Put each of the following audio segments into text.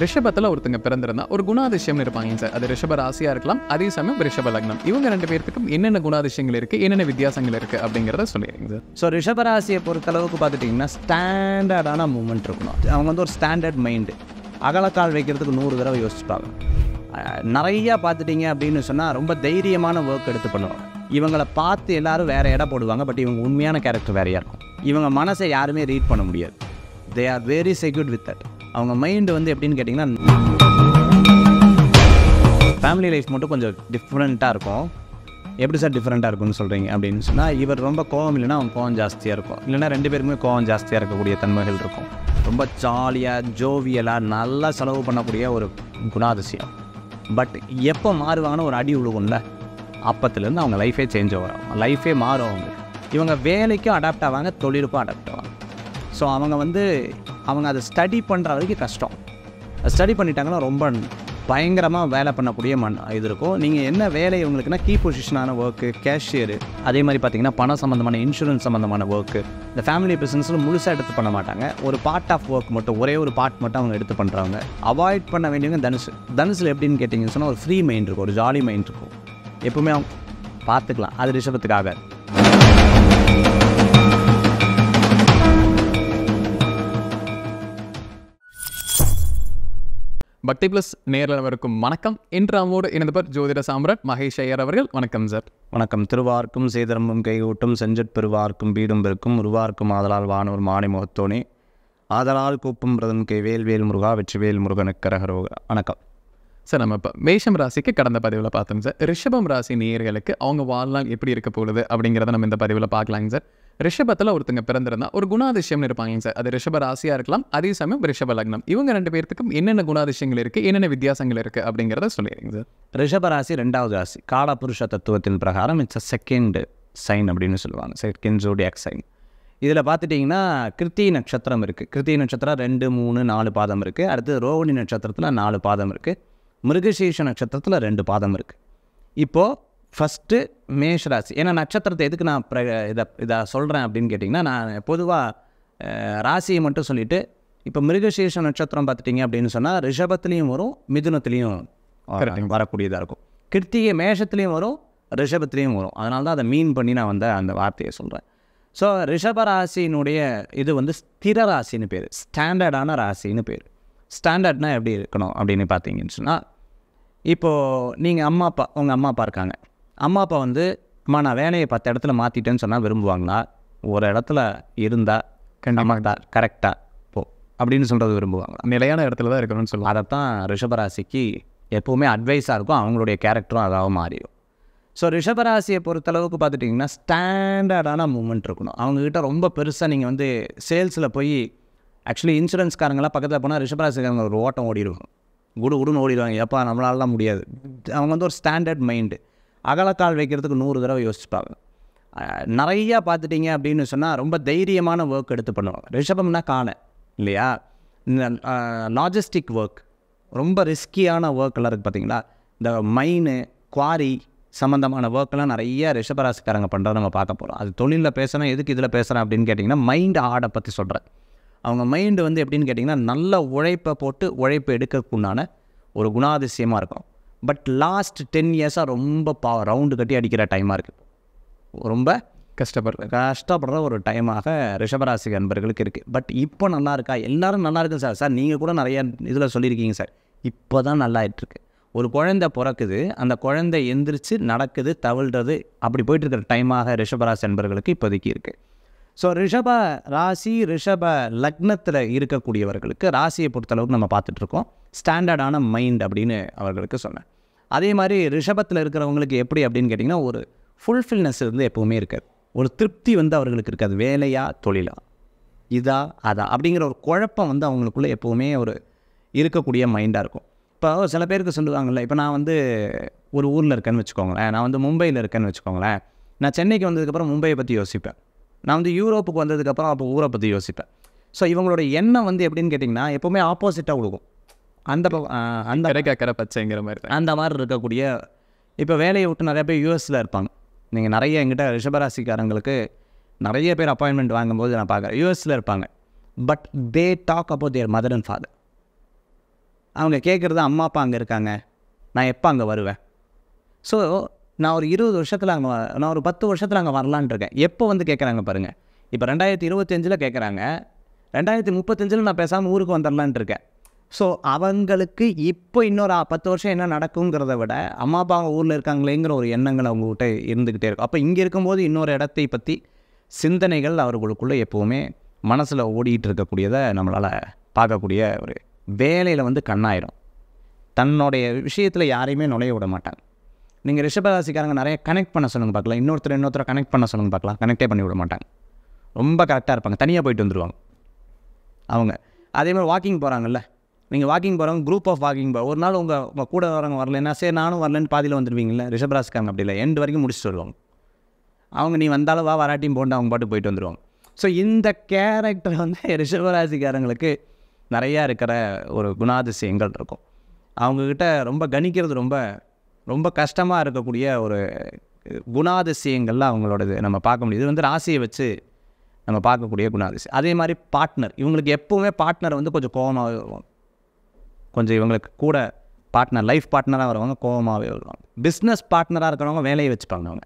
ரிஷபத்தில் ஒருத்தங்க பிறந்திருந்தா ஒரு குணாதிசயம் இருப்பாங்க சார். அது ரிஷப ராசியாக இருக்கலாம், அதே சமயம் ரிஷப லக்னம். இவங்க ரெண்டு பேருக்கும் என்னென்ன குணாதிசயங்கள் இருக்குது, என்னென்ன வித்தியாசங்கள் இருக்குது அப்படிங்கிறத சொல்லிடுங்க சார். ஸோ ரிஷபராசியை பொறுத்தளவுக்கு பார்த்துட்டிங்கன்னா ஸ்டாண்டர்டான மூமெண்ட் இருக்கணும். அவங்க வந்து ஒரு ஸ்டாண்டர்ட் மைண்டு, அகலக்கால் வைக்கிறதுக்கு 100 தடவை யோசிச்சுப்பாங்க. நிறையா பார்த்துட்டிங்க அப்படின்னு சொன்னால் ரொம்ப தைரியமான ஒர்க் எடுத்து பண்ணுவாங்க. இவங்களை பார்த்து எல்லோரும் வேறு இடம் போடுவாங்க, பட் இவங்க உண்மையான கேரக்டர் வேறையாக இருக்கும். இவங்க மனசை யாருமே ரீட் பண்ண முடியாது. They are very secured with that. அவங்க மைண்டு வந்து எப்படின்னு கேட்டிங்கன்னா, ஃபேமிலி லைஃப் மட்டும் கொஞ்சம் டிஃப்ரெண்ட்டாக இருக்கும். எப்படி சார் டிஃப்ரெண்ட்டாக இருக்கும்னு சொல்கிறீங்க அப்படின்னு சொன்னால், இவர் ரொம்ப கோவம் இல்லைன்னா அவங்க கோவம் ஜாஸ்தியாக இருக்கும், இல்லைனா ரெண்டு பேருமே கோவம் ஜாஸ்தியாக இருக்கக்கூடிய தன்மைகள் இருக்கும். ரொம்ப ஜாலியாக ஜோவியலாக நல்லா செலவு பண்ணக்கூடிய ஒரு குணாதிசயம். பட் எப்போ மாறுவாங்கன்னு ஒரு அடி விழுகும்ல, அப்பத்துலேருந்து அவங்க லைஃபே சேஞ்ச் ஆகும், லைஃபே மாறும். இவங்க வேலைக்கும் அடாப்ட் ஆவாங்க, தொழிலுக்கும் அடாப்ட் ஆவாங்க. ஸோ அவங்க அதை ஸ்டடி பண்ணுற வரைக்கும் கஷ்டம். ஸ்டடி பண்ணிட்டாங்கன்னா ரொம்ப பயங்கரமாக வேலை பண்ணக்கூடிய இது இருக்கும். நீங்கள் என்ன வேலை இவங்களுக்குன்னா, கீ பொசிஷனான ஒர்க்கு, கேஷியரு, அதே மாதிரி பார்த்திங்கன்னா பணம் சம்மந்தமான இன்சூரன்ஸ் சம்மந்தமான ஒர்க்கு. இந்த ஃபேமிலி பிஸ்னஸில் முழுசாக எடுத்து பண்ண மாட்டாங்க, ஒரு பார்ட் ஆஃப் ஒர்க் மட்டும், ஒரே ஒரு பார்ட் மட்டும் அவங்க எடுத்து பண்ணுறாங்க. அவாய்ட் பண்ண வேண்டியவங்க தனுசில் எப்படின்னு கேட்டிங்கன்னு சொன்னால், ஒரு ஃப்ரீ மைண்ட் இருக்கும், ஒரு ஜாலி மைண்ட் இருக்கும். எப்பவுமே அவங்க பார்த்துக்கலாம். அது ரிஷபத்துக்காக. பக்தி பிளஸ் நேரவருக்கும் வணக்கம். இன்று நம்மோடு இணைந்தவர் ஜோதிட சாம்ராட் மகேஷ் ஐயர் அவர்கள். வணக்கம் சார். வணக்கம். திருவார்க்கும் சேதரமும் கைகூட்டும் செஞ்சற் பெருவார்க்கும் வீடும் பெருக்கும் உருவார்க்கும் ஆதலால் வானவர் மானை முகத்தோனே ஆதலால் கூப்பும் பிரதம் கை வேல்வேல் முருகா வெற்றிவேல் முருகனுக்கு கரகரோகா. வணக்கம் சார். நம்ம இப்போ மேஷம் ராசிக்கு கடந்த பதிவில் பார்த்தோம் சார். ரிஷபம் ராசி நேயர்களுக்கு அவங்க வாழ்நாள் எப்படி இருக்க போகுது அப்படிங்கிறத நம்ம இந்த பதிவில் பார்க்கலாங்க சார். ரிஷபத்தில் ஒருத்தங்க பிறந்திருந்தா ஒரு குணாதிசயம்னு இருப்பாங்க சார். அது ரிஷப ராசியாக இருக்கலாம், அதே சமயம் ரிஷப லக்னம். இவங்க ரெண்டு பேருக்கும் என்னென்ன குணாதிசயங்கள் இருக்குது, என்னென்ன வித்தியாசங்கள் இருக்குது அப்படிங்கிறத சொல்லிடுங்க சார். ரிஷபராசி 2வது ராசி. காலபுருஷ தத்துவத்தின் பிரகாரம் இட்ஸ் அ செகண்ட் சைன் அப்படின்னு சொல்லுவாங்க, செகண்ட் ஜோடியாக் சைன். இதில் பார்த்துட்டிங்கன்னா கிருத்திகை நட்சத்திரம் இருக்குது. கிருத்திகை நட்சத்திரம் 2, 3, 4 பாதம் இருக்குது. அடுத்து ரோகிணி நட்சத்திரத்தில் 4 பாதம் இருக்குது. மிருகசீர்ஷ நட்சத்திரத்தில் 2 பாதம் இருக்குது. இப்போது ஃபஸ்ட்டு மேஷராசி. ஏன்னா நட்சத்திரத்தை எதுக்கு நான் இதை சொல்கிறேன் அப்படின்னு கேட்டிங்கன்னா, நான் பொதுவாக ராசியை மட்டும் சொல்லிவிட்டு, இப்போ மிருகசீர்ஷ நட்சத்திரம் பார்த்துட்டிங்க அப்படின்னு சொன்னால் ரிஷபத்துலேயும் வரும், மிதுனத்துலேயும் வரக்கூடியதாக இருக்கும். கிருத்திகை மேஷத்துலேயும் வரும், ரிஷபத்துலேயும் வரும். அதனால தான் அதை மீன் பண்ணி நான் அந்த வார்த்தையை சொல்கிறேன். ஸோ ரிஷபராசினுடைய இது வந்து ஸ்திர ராசின்னு பேர், ஸ்டாண்டர்டான ராசின்னு பேர். ஸ்டாண்டர்ட்னா எப்படி இருக்கணும் அப்படின்னு பார்த்தீங்கன்னு சொன்னால், இப்போது நீங்கள் உங்கள் அம்மா அப்பா இருக்காங்க. அம்மா அப்பா வந்து, அம்மா நான் வேலையை 10 இடத்துல மாற்றிட்டேன்னு சொன்னால் விரும்புவாங்களா? ஒரு இடத்துல இருந்தால் கரெக்டாக போ அப்படின்னு சொல்கிறது விரும்புவாங்களா? நிலையான இடத்துல தான் இருக்கணும்னு சொல்லுவாங்க. அதைத்தான் ரிஷபராசிக்கு எப்போவுமே அட்வைஸாக இருக்கும். அவங்களுடைய கேரக்டரும் அதாக மாறிடும். ஸோ ரிஷபராசியை பொறுத்தளவுக்கு பார்த்துட்டிங்கன்னா ஸ்டாண்டர்டான மூமெண்ட் இருக்கணும். அவங்கக்கிட்ட ரொம்ப பெருசாக நீங்கள் வந்து சேல்ஸில் போய், ஆக்சுவலி இன்சூரன்ஸ்காரங்களாம் பக்கத்தில் போனால் ரிஷபராசிக்காரங்க ஒரு ஓட்டம் ஓடிடுவாங்க, குடுன்னு ஓடிடுவாங்க. எப்போ நம்மளாலாம் முடியாது. அவங்க வந்து ஒரு ஸ்டாண்டர்ட் மைண்டு, அகலக்கால் வைக்கிறதுக்கு 100 தடவை யோசிச்சுப்பாங்க. நிறையா பார்த்துட்டிங்க அப்படின்னு சொன்னால் ரொம்ப தைரியமான ஒர்க் எடுத்து பண்ணுவாங்க. ரிஷபம்னா காண இல்லையா, இந்த லாஜிஸ்டிக் ஒர்க், ரொம்ப ரிஸ்கியான ஒர்க்கெல்லாம் இருக்குது பார்த்தீங்களா. இந்த மைனு, குவாரி சம்மந்தமான ஒர்க்கெல்லாம் நிறைய ரிஷபராசிக்காரங்க பண்ணுறத நம்ம பார்க்க போகிறோம். அது தொழிலில் பேசுகிறேன், எதுக்கு இதில் பேசுகிறேன் அப்படின்னு கேட்டிங்கன்னா, மைண்டு ஆடை பற்றி சொல்கிறேன். அவங்க மைண்டு வந்து எப்படின்னு கேட்டிங்கன்னா, நல்ல உழைப்பை போட்டு உழைப்பு எடுக்கக்குண்டான ஒரு குணாதிசயமாக இருக்கும். பட் லாஸ்ட் 10 இயர்ஸாக ரொம்ப ரவுண்டு கட்டி அடிக்கிற டைமாக இருக்குது. ரொம்ப கஷ்டப்படுற ஒரு டைமாக ரிஷபராசி அன்பர்களுக்கு இருக்குது. பட் இப்போ நல்லா இருக்கா? எல்லோரும் நல்லா இருக்குது சார். நீங்கள் கூட நிறைய இதில் சொல்லியிருக்கீங்க சார். இப்போ தான் நல்லா ஆகிட்டுருக்கு. ஒரு குழந்தை பிறக்குது, அந்த குழந்தை எந்திரிச்சு நடக்குது, தவிழ்கிறது, அப்படி போயிட்டுருக்கிற டைமாக ரிஷபராசி அன்பர்களுக்கு இப்போதைக்கு இருக்குது. ஸோ ரிஷப ராசி, ரிஷப லக்னத்தில் இருக்கக்கூடியவர்களுக்கு ராசியை பொறுத்தளவுக்கு நம்ம பார்த்துட்ருக்கோம். ஸ்டாண்டர்டான மைண்ட் அப்படின்னு அவர்களுக்கு சொன்னேன். அதே மாதிரி ரிஷபத்தில் இருக்கிறவங்களுக்கு எப்படி அப்படின்னு கேட்டிங்கன்னா, ஒரு ஃபுல்ஃபில்னஸ் வந்து எப்போவுமே இருக்காது. ஒரு திருப்தி வந்து அவர்களுக்கு இருக்காது. வேலையா தொழிலா, இதா அதா அப்படிங்கிற ஒரு குழப்பம் வந்து அவங்களுக்குள்ளே எப்போவுமே ஒரு இருக்கக்கூடிய மைண்டாக இருக்கும். இப்போ சில பேருக்கு சொல்லுவாங்கள்ல, இப்போ நான் வந்து ஒரு ஊரில் இருக்கேன்னு வச்சுக்கோங்களேன், நான் வந்து மும்பையில் இருக்கேன்னு வச்சுக்கோங்களேன். நான் சென்னைக்கு வந்ததுக்கப்புறம் மும்பையை பற்றி யோசிப்பேன். நான் வந்து யூரோப்புக்கு வந்ததுக்கப்புறம் அப்போ ஊரை பற்றி யோசிப்பேன். ஸோ இவங்களோட எண்ணம் வந்து எப்படின்னு கேட்டிங்கன்னா, எப்போவுமே ஆப்போசிட்டாக கொடுக்கும். அந்த கரை பச்சைங்கிற மாதிரி அந்த மாதிரி இருக்கக்கூடிய, இப்போ வேலையை விட்டு நிறைய பேர் யூஎஸில் இருப்பாங்க. நீங்கள் நிறைய எங்கிட்ட ரிஷபராசிக்காரங்களுக்கு நிறைய பேர் அப்பாயின்மெண்ட் வாங்கும்போது நான் பார்க்குறேன், யூஎஸில் இருப்பாங்க. But they talk about their mother and father. அவங்க கேட்குறது அம்மா அப்பா அங்கே இருக்காங்க, நான் எப்போ அங்கே வருவேன். ஸோ நான் ஒரு 20 வருஷத்தில் நான் ஒரு 10 வருஷத்தில் அங்கே வரலான்னு இருக்கேன். எப்போ வந்து கேட்குறாங்க பாருங்கள். இப்போ 2025 கேட்குறாங்க, 2035 நான் பேசாமல் ஊருக்கு வந்துடலான்ட்டு இருக்கேன். ஸோ அவங்களுக்கு இப்போ இன்னொரு 10 வருஷம் என்ன நடக்குங்கிறத விட அம்மா அப்பா அவங்க ஊரில் இருக்காங்களேங்கிற ஒரு எண்ணங்கள் அவங்ககிட்ட இருந்துக்கிட்டே இருக்கும். அப்போ இங்கே இருக்கும்போது இன்னொரு இடத்தை பற்றி சிந்தனைகள் அவர்களுக்குள்ளே எப்போவுமே மனசில் ஓடிட்டு இருக்கக்கூடியதை நம்மளால் பார்க்கக்கூடிய ஒரு வேலையில் வந்து கண்ணாயிரும். தன்னுடைய விஷயத்தில் யாரையுமே நுழைய விட மாட்டாங்க. நீங்கள் ரிஷபராசிக்காரங்க நிறைய கனெக்ட் பண்ண சொல்லுங்கள் பார்க்கலாம், இன்னொருத்தரை கனெக்ட் பண்ண சொல்லுங்கள் பார்க்கலாம், கனெக்டே பண்ணி விட மாட்டாங்க. ரொம்ப கரெக்டாக இருப்பாங்க, தனியாக போயிட்டு வந்துடுவாங்க அவங்க. அதேமாதிரி வாக்கிங் போகிறாங்கல்ல, நீங்கள் வாக்கிங் போகிறவங்க குரூப் ஆஃப் வாக்கிங் ஒரு நாள் உங்கள் கூட வரவங்க வரலன்னா சரி நானும் வரலன்னு பாதியில் வந்துடுவீங்களே. ரிஷபராசிக்காரங்க அப்படி இல்லை, எண்டு வரைக்கும் முடிச்சுட்டு வருவாங்க அவங்க. நீ வந்தாலும் வராட்டியும் போட்டு அவங்க பாட்டு போயிட்டு வந்துடுவாங்க. ஸோ இந்த கேரக்டர் வந்து ரிஷபராசிக்காரங்களுக்கு நிறையா இருக்கிற ஒரு குணாதிசயங்கள் இருக்கும். அவங்கக்கிட்ட ரொம்ப கணிக்கிறது ரொம்ப ரொம்ப கஷ்டமாக இருக்கக்கூடிய ஒரு குணாதிசயங்கள்லாம் அவங்களோடது நம்ம பார்க்க முடியுது. இது வந்து ராசியை வச்சு நம்ம பார்க்கக்கூடிய குணாதிசயம். அதே மாதிரி பார்ட்னர், இவங்களுக்கு எப்போவுமே பார்ட்னர் வந்து கொஞ்சம் கோபமாகவே வருவாங்க. கொஞ்சம் இவங்களுக்கு கூட பார்ட்னர் லைஃப் பார்ட்னராக வருவாங்க, கோபமாகவே வருவாங்க. பிஸ்னஸ் பார்ட்னராக இருக்கிறவங்க வேலையை வச்சுப்பாங்க, அவங்க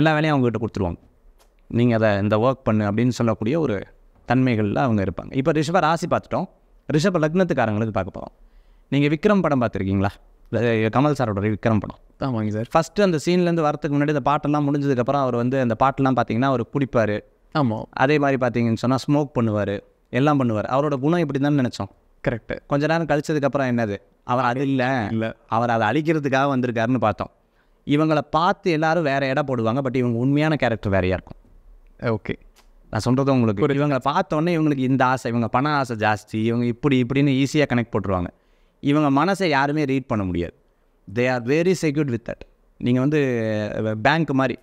எல்லா வேலையும் அவங்ககிட்ட கொடுத்துருவாங்க. நீங்கள் அதை இந்த ஒர்க் பண்ணு அப்படின்னு சொல்லக்கூடிய ஒரு தன்மைகளில் அவங்க இருப்பாங்க. இப்போ ரிஷப ராசி பார்த்துட்டோம், ரிஷப லக்னத்துக்காரங்களுக்கு பார்க்க போகிறோம். நீங்கள் விக்ரம் படம் பார்த்துருக்கீங்களா? கமல் சாரோட விக்ரம் படம். ஆமாங்க சார். ஃபஸ்ட்டு அந்த சீன்லேருந்து வரத்துக்கு முன்னாடி இந்த பாட்டெல்லாம் முடிஞ்சதுக்கப்புறம் அவர் வந்து அந்த பாட்டெல்லாம் பார்த்தீங்கன்னா அவர் குடிப்பார். ஆமாம். அதே மாதிரி பார்த்தீங்கன்னு சொன்னால் ஸ்மோக் பண்ணுவார், எல்லாம் பண்ணுவார். அவரோட குணம் இப்படி தான் நினச்சோம். கரெக்டு. கொஞ்ச நேரம் கழிச்சதுக்கப்புறம் என்னது, அவர் அது இல்லை, அவர் அதை அழிக்கிறதுக்காக வந்திருக்காருன்னு பார்த்தோம். இவங்களை பார்த்து எல்லாரும் வேறு இடம் போடுவாங்க, பட் இவங்க உண்மையான கேரக்டர் வேறையாக இருக்கும். ஓகே, நான் சொல்கிறது உங்களுக்கு. இவங்களை பார்த்தோன்னே இவங்களுக்கு இந்த ஆசை, இவங்க பண ஆசை ஜாஸ்தி, இவங்க இப்படின்னு ஈஸியாக கனெக்ட் போட்டுருவாங்க. இவங்க மனசை யாருமே ரீட் பண்ண முடியாது. They are very secured with that. நீங்கள் வந்து பேங்க் மாதிரி,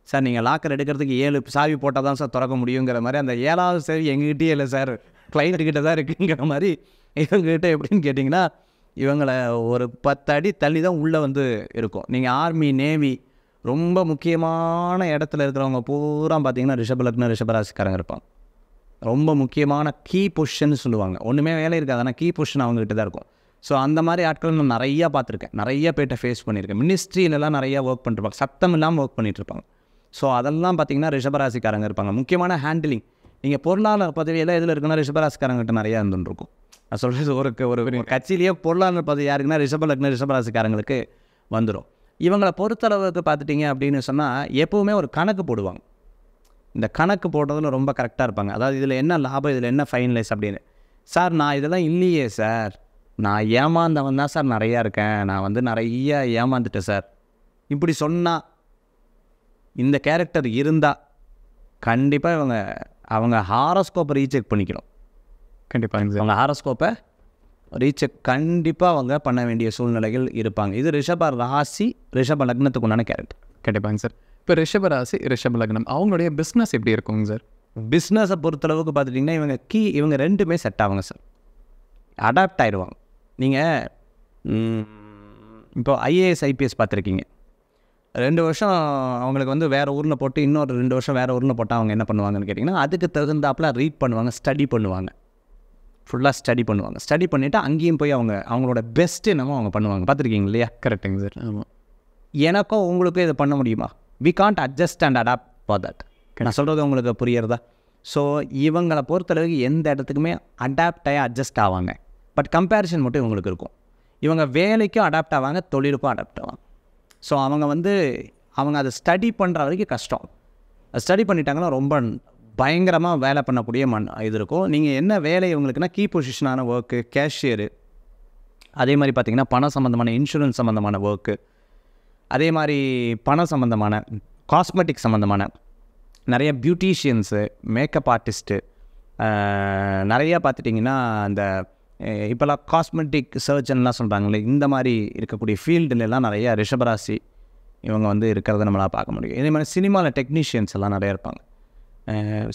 சார் நீங்கள் லாக்கர் எடுக்கிறதுக்கு 7 சாவி போட்டால் தான் சார் திறக்க முடியுங்கிற மாதிரி, அந்த 7வது சாவி எங்ககிட்டயே இல்லை சார், கிளைண்ட்டுக்கிட்ட தான் இருக்குங்கிற மாதிரி இவங்ககிட்ட எப்படின்னு கேட்டிங்கன்னா இவங்களை ஒரு 10 அடி தள்ளி தான் உள்ளே வந்து இருக்கும். நீங்கள் ஆர்மி நேவி ரொம்ப முக்கியமான இடத்துல இருக்கிறவங்க பூரா பார்த்தீங்கன்னா ரிஷபராசிக்காரங்க இருப்பாங்க. ரொம்ப முக்கியமான கீ பொசிஷன் சொல்லுவாங்க. ஒன்றுமே வேலை இருக்காது, ஆனால் கீ பொசிஷன் அவங்ககிட்ட தான் இருக்கும். ஸோ அந்த மாதிரி ஆட்கள் நான் நிறையா பார்த்துருக்கேன், நிறைய பேர்ட்ட ஃபேஸ் பண்ணியிருக்கேன். மினிஸ்ட்ரியிலலாம் நிறையா ஒர்க் பண்ணிருப்பாங்க, சத்தம் இல்லாமல் ஒர்க் பண்ணிகிட்ருப்பாங்க. ஸோ அதெல்லாம் பார்த்திங்கன்னா ரிஷபராசிக்காரங்க இருப்பாங்க. முக்கியமான ஹேண்டிலிங், நீங்கள் பொருளாதார பதவியெல்லாம் எதில் இருக்குன்னா ரிஷபராசிக்காரங்கிட்ட நிறையா இருந்துருக்கும். நான் சொல்கிறது ஒரு கட்சியிலேயே பொருளாதார பதவி யாருக்குன்னா ரிஷபராசிக்காரங்களுக்கு வந்துடும். இவங்களை பொறுத்தளவுக்கு பார்த்துட்டிங்க அப்படின்னு சொன்னால் எப்போவுமே ஒரு கணக்கு போடுவாங்க. இந்த கணக்கு போடுறதுல ரொம்ப கரெக்டாக இருப்பாங்க. அதாவது இதில் என்ன லாபம், இதில் என்ன ஃபைனலைஸ் அப்படின்னு. சார் நான் இதெல்லாம் இல்லையே சார், நான் ஏமாந்தவன் தான் சார் நிறையா இருக்கேன், நான் வந்து நிறைய ஏமாந்துட்டேன் சார், இப்படி சொன்னால் இந்த கேரக்டர் இருந்தால் கண்டிப்பாக அவங்க ஹாரோஸ்கோப்பை ரீசெக் பண்ணிக்கணும். கண்டிப்பாக அவங்க ஹாரோஸ்கோப்பை ரீசெக் கண்டிப்பாக அவங்க பண்ண வேண்டிய சூழ்நிலைகள் இருப்பாங்க. இது ரிஷப ராசி ரிஷப லக்னத்துக்கு உண்டான கேரக்டர். கண்டிப்பாங்க சார். இப்போ ரிஷப ராசி ரிஷப லக்னம் அவங்களுடைய பிஸ்னஸ் எப்படி இருக்குங்க சார்? பிஸ்னஸை பொறுத்தளவுக்கு பார்த்துட்டிங்கன்னா இவங்க ரெண்டுமே செட் ஆகுங்க சார், அடாப்ட் ஆகிடுவாங்க. நீங்கள் இப்போ ஐஏஎஸ் ஐபிஎஸ் பார்த்துருக்கீங்க, 2 வருஷம் அவங்களுக்கு வந்து வேறு ஊரில் போட்டு இன்னொரு 2 வருஷம் வேறு ஊரில் போட்டால் அவங்க என்ன பண்ணுவாங்கன்னு கேட்டிங்கன்னா அதுக்கு தகுந்தாப்பில் ரீட் பண்ணுவாங்க, ஸ்டடி பண்ணுவாங்க, ஃபுல்லாக ஸ்டடி பண்ணுவாங்க. ஸ்டடி பண்ணிவிட்டு அங்கேயும் போய் அவங்களோட பெஸ்ட் என்னமோ அவங்க பண்ணுவாங்க. பார்த்துருக்கீங்க இல்லையா? கரெக்டுங்க சார். ஆமாம். எனக்கும் உங்களுக்கும் இதை பண்ண முடியுமா? We can't adjust and adapt for that. நான் சொல்கிறது உங்களுக்கு புரியறதா? ஸோ இவங்களை பொறுத்தளவுக்கு எந்த இடத்துக்குமே அடாப்ட் ஆகி அட்ஜஸ்ட் ஆவாங்க. பட் கம்பேரிசன் மட்டும் இவங்களுக்கு இருக்கும். இவங்க வேலைக்கும் அடாப்ட் ஆவாங்க, தொழிலுக்கும் அடாப்ட் ஆவாங்க. ஸோ அவங்க அதை ஸ்டடி பண்ணுற வரைக்கும் கஷ்டம். ஸ்டடி பண்ணிட்டாங்கன்னா ரொம்ப பயங்கரமாக வேலை பண்ணக்கூடிய இது இருக்கும். நீங்கள் என்ன வேலை இவங்களுக்குன்னா கீ பொசிஷனான ஒர்க்கு, கேஷியரு, அதே மாதிரி பார்த்திங்கன்னா பணம் சம்மந்தமான இன்சூரன்ஸ் சம்மந்தமான ஒர்க்கு, அதே மாதிரி பணம் சம்மந்தமான காஸ்மெட்டிக் சம்மந்தமான நிறைய பியூட்டிஷியன்ஸு, மேக்கப் ஆர்டிஸ்ட்டு, நிறையா பார்த்துட்டிங்கன்னா அந்த இப்போல்லாம் காஸ்மெட்டிக் சர்ஜன்லாம் சொல்கிறாங்களே, இந்த மாதிரி இருக்கக்கூடிய ஃபீல்டுலலாம் நிறையா ரிஷபராசி இவங்க வந்து இருக்கிறத நம்மளால் பார்க்க முடியும். இதே மாதிரி சினிமாவில் டெக்னீஷியன்ஸ் எல்லாம் நிறையா இருப்பாங்க,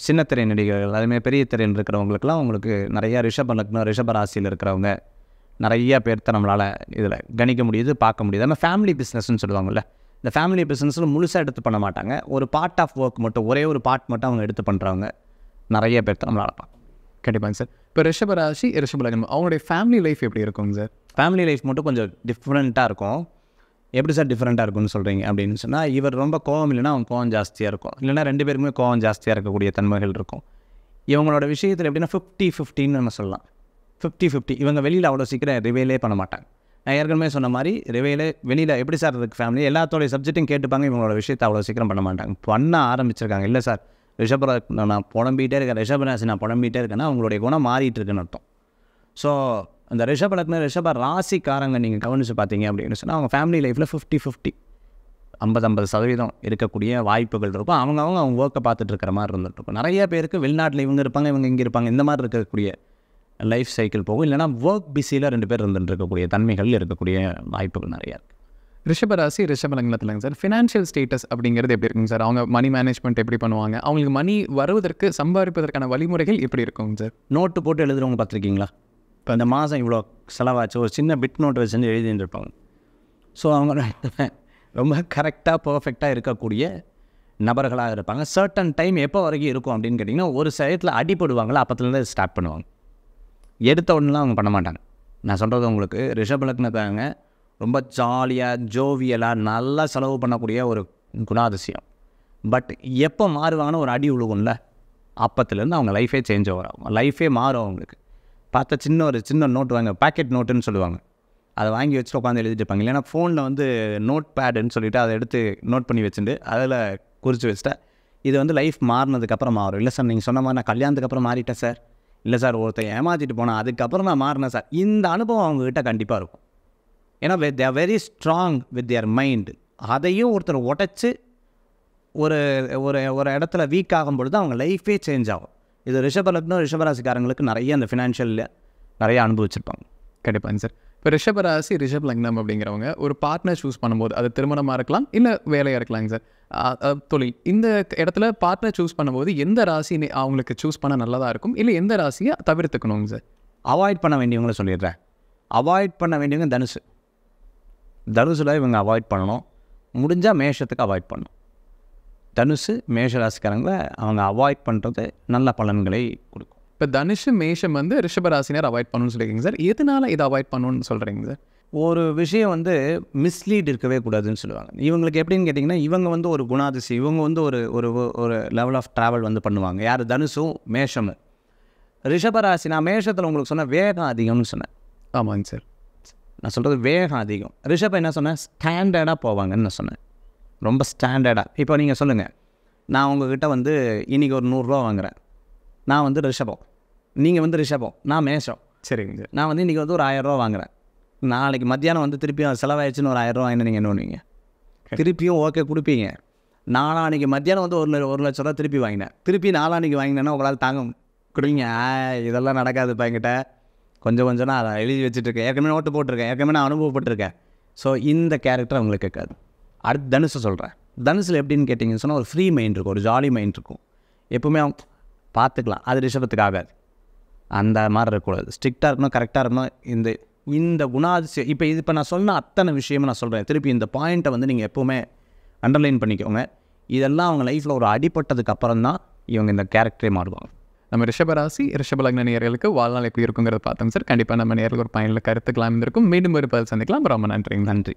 சின்னத்திரை நடிகர்கள், அதேமாதிரி பெரிய திரையில் இருக்கிறவங்களுக்குலாம் அவங்களுக்கு நிறையா ரிஷபராசியில் இருக்கிறவங்க நிறையா பேர்த்த நம்மளால் இதில் கணிக்க முடியுது, பார்க்க முடியுது. ஆனால் ஃபேமிலி பிஸ்னஸ்ன்னு சொல்லுவாங்கள்ல, இந்த ஃபேமிலி பிஸ்னஸில் முழுசாக எடுத்து பண்ண மாட்டாங்க, ஒரு பார்ட் ஆஃப் ஒர்க் மட்டும், ஒரே ஒரு பார்ட் மட்டும் அவங்க எடுத்து பண்ணுறவங்க நிறைய பேர்த்த நம்மளால் பார்க்கலாம். கண்டிப்பாங்க சார். இப்போ ரிஷபராசி ரிஷப லக்னம் அவங்களுடைய ஃபேமிலி லைஃப் எப்படி இருக்குங்க சார்? ஃபேமிலி லைஃப் மட்டும் கொஞ்சம் டிஃப்ரெண்ட்டாக இருக்கும். எப்படி சார் டிஃப்ரெண்ட்டாக இருக்கும்னு சொல்கிறீங்க அப்படின்னு சொன்னால், இவர் ரொம்ப கோவம் இல்லைன்னா அவங்க கோவம் ஜாஸ்தியாக இருக்கும், இல்லைனா 2 பேருக்குமே கோவம் ஜாஸ்தியாக இருக்கக்கூடிய தன்மைகள் இருக்கும். இவங்களோட விஷயத்தில் எப்படின்னா 50-50ன்னு நம்ம சொல்லலாம். 50-50. இவங்க வெளியில் அவ்வளோ சீக்கிரம் ரிவேலே பண்ண மாட்டாங்க. நான் ஏற்கனவே சொன்ன மாதிரி ரிவேலே வெளியில் எப்படி சார் இருக்குது ஃபேமிலி எல்லாத்தோடைய சப்ஜெக்ட்டும் கேட்டுப்பாங்க. இவங்களோட விஷயத்தை அவ்வளோ சீக்கிரம் பண்ண மாட்டாங்க. பண்ண ஆரம்பிச்சிருக்காங்க. இல்லை சார் நான் புலம்பிகிட்டே இருக்கேன், ரிஷபராசி நான் புலம்பிகிட்டே இருக்கேன்னா அவங்களுடைய குணம் மாறிட்டு இருக்குன்னு அர்த்தம். ஸோ அந்த ரிஷப லக்னம் ரிஷப ராசிக்காரங்க நீங்கள் கவனித்து பார்த்தீங்க அப்படின்னு சொன்னால் அவங்க ஃபேமிலி லைஃப்பில் 50-50 50% இருக்கக்கூடிய வாய்ப்புகள் இருக்கும். அவங்க ஒர்க்கை பார்த்துட்டு இருக்கிற மாதிரி இருந்துகிட்ருக்கும். நிறைய பேருக்கு வெளிநாட்டில் இவங்க இருப்பாங்க, இவங்க இங்கே இருப்பாங்க, இந்த மாதிரி இருக்கக்கூடிய லைஃப் சைக்கிள் போகும். இல்லைனா ஒர்க் பிஸியில் 2 பேர் இருந்துட்டு இருக்கக்கூடிய தன்மைகள் இருக்கக்கூடிய வாய்ப்புகள் நிறையா இருக்குது. ரிஷபராசி ரிஷப லக்னத்துலங்க சார் ஃபினான்ஷியல் ஸ்டேட்டஸ் அப்படிங்கிறது எப்படி இருக்குங்க சார்? அவங்க மணி மேனேஜ்மெண்ட் எப்படி பண்ணுவாங்க? அவங்களுக்கு மணி வருவதற்கு சம்பாதிப்பதற்கான வழிமுறைகள் எப்படி இருக்குங்க சார்? நோட்டு போட்டு எழுதுறவங்க பார்த்துருக்கீங்களா? இப்போ இந்த மாதம் இவ்வளோ செலவாச்சு ஒரு சின்ன பிட் நோட் வச்சு எழுதிட்டு இருப்பாங்க. ஸோ அவங்க ரொம்ப கரெக்டாக பர்ஃபெக்டாக இருக்கக்கூடிய நபர்களாக இருப்பாங்க. சர்டன் டைம் எப்போ வரைக்கும் இருக்கும் அப்படின்னு கேட்டிங்கன்னா, ஒரு சைட்டில் அடிப்படுவாங்களா அப்போத்துலேருந்து ஸ்டார்ட் பண்ணுவாங்க. எடுத்த உடனேலாம் அவங்க பண்ண மாட்டாங்க. நான் சொல்கிறது உங்களுக்கு ரிஷப லக்னத்தாங்க ரொம்ப ஜாலியாக ஜோவியலாக நல்லா செலவு பண்ணக்கூடிய ஒரு குணாதிசயம். பட் எப்போ மாறுவாங்கன்னு ஒரு அடி விழுகும்ல, அப்பத்துலேருந்து அவங்க லைஃபே சேஞ்ச் ஓவர் ஆகும், லைஃபே மாறும். அவங்களுக்கு பார்த்தா சின்ன நோட்டு வாங்க, பேக்கெட் நோட்டுன்னு சொல்லுவாங்க, அதை வாங்கி வச்சுட்டு உட்காந்து எழுதிட்டு இருப்பாங்க. இல்லைன்னா ஃபோனில் வந்து நோட் பேடுன்னு சொல்லிவிட்டு அதை எடுத்து நோட் பண்ணி வச்சுட்டு அதில் குறித்து வச்சுட்டா இது வந்து லைஃப் மாறினதுக்கப்புறம் மாறும். இல்லை சார் நீங்கள் சொன்ன மாதிரி நான் கல்யாணத்துக்கு அப்புறம் மாறிட்டேன் சார், இல்லை சார் ஒருத்தர் ஏமாற்றிட்டு போனால் அதுக்கப்புறம் நான் மாறினேன் சார், இந்த அனுபவம் அவங்ககிட்ட கண்டிப்பாக இருக்கும். ஏன்னா they are very strong with their mind. அதையும் ஒருத்தர் உடைச்சி ஒரு ஒரு ஒரு இடத்துல வீக் ஆகும் பொழுது அவங்க லைஃபே சேஞ்ச் ஆகும். இது ரிஷப லக்னம் ரிஷபராசிக்காரங்களுக்கு நிறைய அந்த ஃபினான்ஷியலில் நிறைய அனுபவிச்சிருப்பாங்க. கண்டிப்பாங்க சார். இப்போ ரிஷபராசி ரிஷப லக்னம் அப்படிங்கிறவங்க ஒரு பார்ட்னர் சூஸ் பண்ணும்போது அது திருமணமாக இருக்கலாம், இல்லை வேலையாக இருக்கலாங்க சார், தொழில், இந்த இடத்துல பார்ட்னர் சூஸ் பண்ணும்போது எந்த ராசி அவங்களுக்கு சூஸ் பண்ண நல்லதாக இருக்கும், இல்லை எந்த ராசியை தவிர்த்துக்கணுங்க சார்? அவாய்ட் பண்ண வேண்டியவங்கள சொல்லிடுறேன். அவாய்ட் பண்ண வேண்டியவங்க தனுசில் இவங்க அவாய்ட் பண்ணணும். முடிஞ்சால் மேஷத்துக்கு அவாய்ட் பண்ணணும். தனுசு மேஷ ராசிக்காரங்களை அவங்க அவாய்ட் பண்ணுறது நல்ல பலன்களை கொடுக்கும். இப்போ தனுஷு மேஷம் வந்து ரிஷபராசினர் அவாய்ட் பண்ணணும்னு சொல்லியிருக்கீங்க சார். எதனால இதை அவாய்ட் பண்ணணும்னு சொல்கிறீங்க சார்? ஒரு விஷயம் வந்து மிஸ்லீட் இருக்கவே கூடாதுன்னு சொல்லுவாங்க. இவங்களுக்கு எப்படின்னு கேட்டிங்கன்னா, இவங்க வந்து ஒரு குணாதிசி, இவங்க வந்து ஒரு ஒரு லெவல் ஆஃப் ட்ராவல் வந்து பண்ணுவாங்க. யார்? தனுசும் மேஷமும். ரிஷபராசி நான் மேஷத்தில் உங்களுக்கு சொன்ன வேகம் அதிகம்னு சொன்னேன். ஆமாங்க சார், நான் சொல்கிறது வேகம் அதிகம். ரிஷபம் என்ன சொன்னேன்? ஸ்டாண்டர்டாக போவாங்கன்னு நான் சொன்னேன். ரொம்ப ஸ்டாண்டர்டாக. இப்போ நீங்கள் சொல்லுங்கள், நான் உங்ககிட்ட வந்து இன்றைக்கி ஒரு 100 ரூபா வாங்குகிறேன். நான் வந்து ரிஷபம், நீங்கள் வந்து ரிஷபம், நான் மேஷம். சரிங்க சார். நான் வந்து இன்றைக்கி வந்து ஒரு 1000 ரூபா வாங்குகிறேன். நாளைக்கு மத்தியானம் வந்து திருப்பியும் செலவாயிடுச்சுன்னு ஒரு 1000 ரூபா வாங்கினா நீங்கள் என்ன பண்ணுவீங்க? திருப்பியும் ஓகே கொடுப்பீங்க. நாளான்னைக்கு மத்தியானம் வந்து 1 லட்ச ரூபா திருப்பி வாங்கினேன். திருப்பி நாளான்னைக்கு வாங்கினேன்னா உங்களால் தாங்க கொடுங்க. இதெல்லாம் நடக்காதுப்பா என்கிட்ட, கொஞ்சம் நான் அதை எழுதி வச்சுட்ருக்கேன், ஏற்கனவே நோட்டு போட்டிருக்கேன், ஏற்கனவே நான் அனுபவப்பட்டிருக்கேன். ஸோ இந்த கேரக்டர் அவங்களுக்கு கேட்காது. அடுத்து தனுசு சொல்கிறேன். தனுசில் எப்படின்னு கேட்டிங்கன்னு சொன்னால் ஒரு ஃப்ரீ மைண்ட் இருக்கும், ஒரு ஜாலி மைண்ட் இருக்கும். எப்போவுமே அவங்க பார்த்துக்கலாம். அது ரிஷபத்துக்கு ஆகாது. அந்த மாதிரி இருக்கக்கூடாது. ஸ்ட்ரிக்டாக இருக்கணும், கரெக்டாக இருக்கணும். இந்த குணாதிசயம் இப்போ நான் சொன்ன அத்தனை விஷயமும் நான் சொல்கிறேன். திருப்பி இந்த பாயிண்ட்டை வந்து நீங்கள் எப்போவுமே அண்டர்லைன் பண்ணிக்கோங்க. இதெல்லாம் அவங்க லைஃப்பில் ஒரு அடிப்பட்டதுக்கு அப்புறம் தான் இவங்க இந்த கேரக்டரே மாறுவாங்க. நம்ம ரிஷபராசி ரிஷப லக்ன நேயர்களுக்கு வாழ்நாள் எப்படி இருக்குங்கிறத பார்த்தோம் சார். கண்டிப்பாக நம்ம நேரில் ஒரு பயனில் கருத்துக்கலாம் இருந்திருக்கும். மீண்டும் ஒரு பதில் சந்திக்கலாம். ரொம்ப நன்றிங்க. நன்றி.